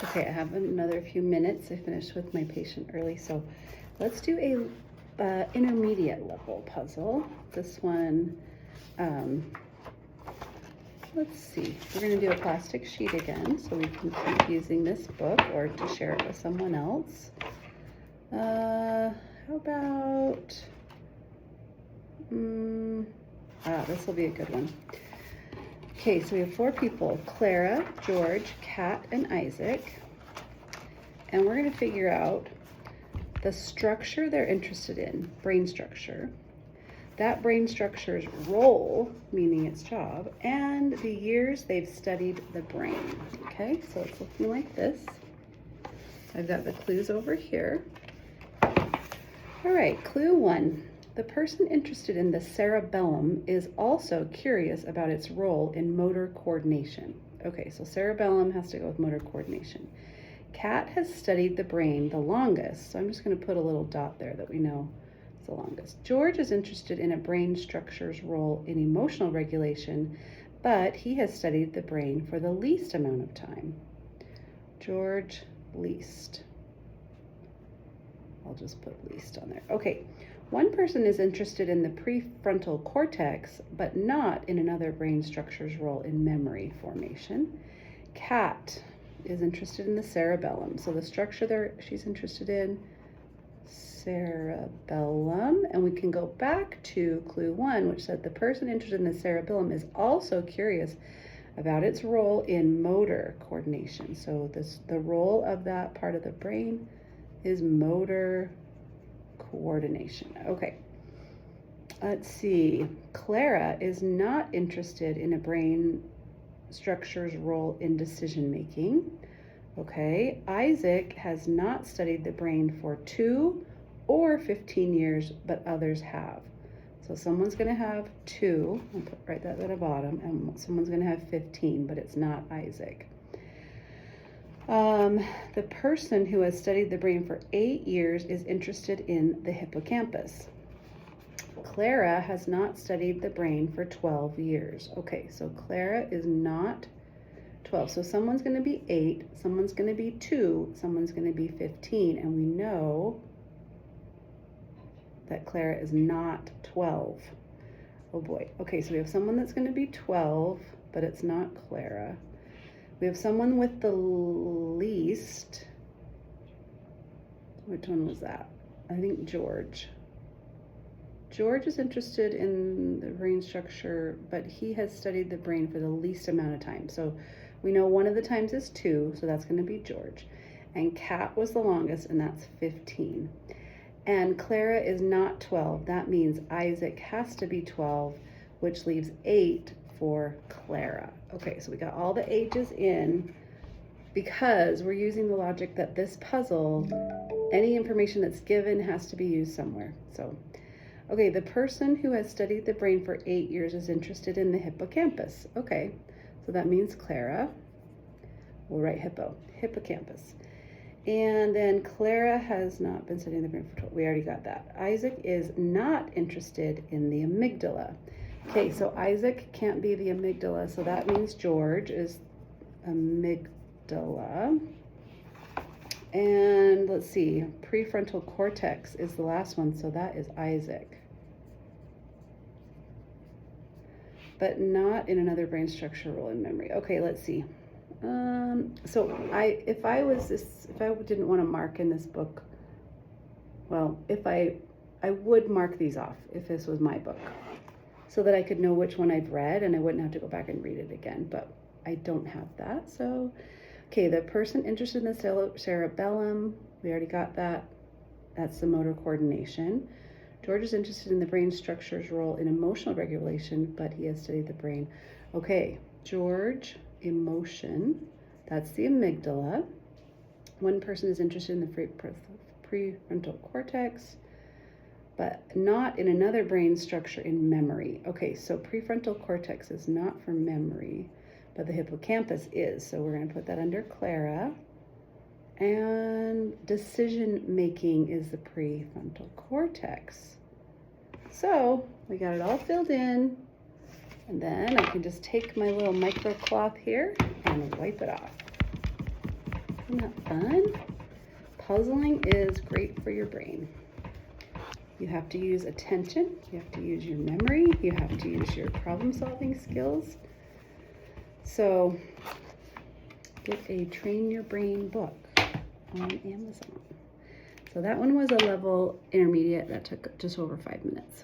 Okay, I have another few minutes. I finished with my patient early, so let's do a intermediate level puzzle. This one, let's see. We're going to do a plastic sheet again, so we can keep using this book or to share it with someone else. How about, this will be a good one. Okay, so we have 4 people: Clara, George, Kat, and Isaac. And we're going to figure out the structure they're interested in, brain structure, that brain structure's role, meaning its job, and the years they've studied the brain. Okay, so it's looking like this. I've got the clues over here. All right, clue 1. The person interested in the cerebellum is also curious about its role in motor coordination. Okay, so cerebellum has to go with motor coordination. Kat has studied the brain the longest, so I'm just going to put a little dot there that we know it's the longest. George is interested in a brain structure's role in emotional regulation, but he has studied the brain for the least amount of time. George, least. I'll just put least on there. Okay, one person is interested in the prefrontal cortex, but not in another brain structure's role in memory formation. Kat is interested in the cerebellum. So the structure there she's interested in, cerebellum. And we can go back to clue 1, which said the person interested in the cerebellum is also curious about its role in motor coordination. So the role of that part of the brain is motor coordination. Okay, let's see. Clara is not interested in a brain structure's role in decision making. Okay, Isaac has not studied the brain for 2 or 15 years, but others have. So someone's going to have 2, I'll write that at the bottom, and someone's going to have 15, but it's not Isaac. The person who has studied the brain for 8 years is interested in the hippocampus. Clara has not studied the brain for 12 years. Okay, so Clara is not 12. So someone's going to be 8, someone's going to be 2, someone's going to be 15, and we know that Clara is not 12. Oh boy. Okay, so we have someone that's going to be 12, but it's not Clara. We have someone with the least. Which one was that? I think George. George is interested in the brain structure, but he has studied the brain for the least amount of time. So we know one of the times is 2, so that's going to be George. And Kat was the longest, and that's 15. And Clara is not 12. That means Isaac has to be 12, which leaves 8 for Clara. Okay, so we got all the ages in because we're using the logic that this puzzle, any information that's given has to be used somewhere. So, okay, the person who has studied the brain for 8 years is interested in the hippocampus. Okay, so that means Clara. We'll write hippocampus. And then Clara has not been studying the brain for 12. We already got that. Isaac is not interested in the amygdala. Okay, so Isaac can't be the amygdala, so that means George is amygdala. And let's see, prefrontal cortex is the last one, so that is Isaac. But not in another brain structure role in memory. Okay, let's see. So if I didn't want to mark in this book, well, I would mark these off if this was my book, so that I could know which one I've read and I wouldn't have to go back and read it again, but I don't have that. So, okay, the person interested in the cerebellum, we already got that. That's the motor coordination. George is interested in the brain structure's role in emotional regulation, but he has studied the brain. Okay, George, emotion, that's the amygdala. One person is interested in the prefrontal cortex, but not in another brain structure in memory. Okay, so prefrontal cortex is not for memory, but the hippocampus is. So we're going to put that under Clara. And decision making is the prefrontal cortex. So we got it all filled in. And then I can just take my little micro cloth here and wipe it off. Isn't that fun? Puzzling is great for your brain. You have to use attention, you have to use your memory, you have to use your problem-solving skills. So get a Train Your Brain book on Amazon. So that one was a level intermediate that took just over 5 minutes.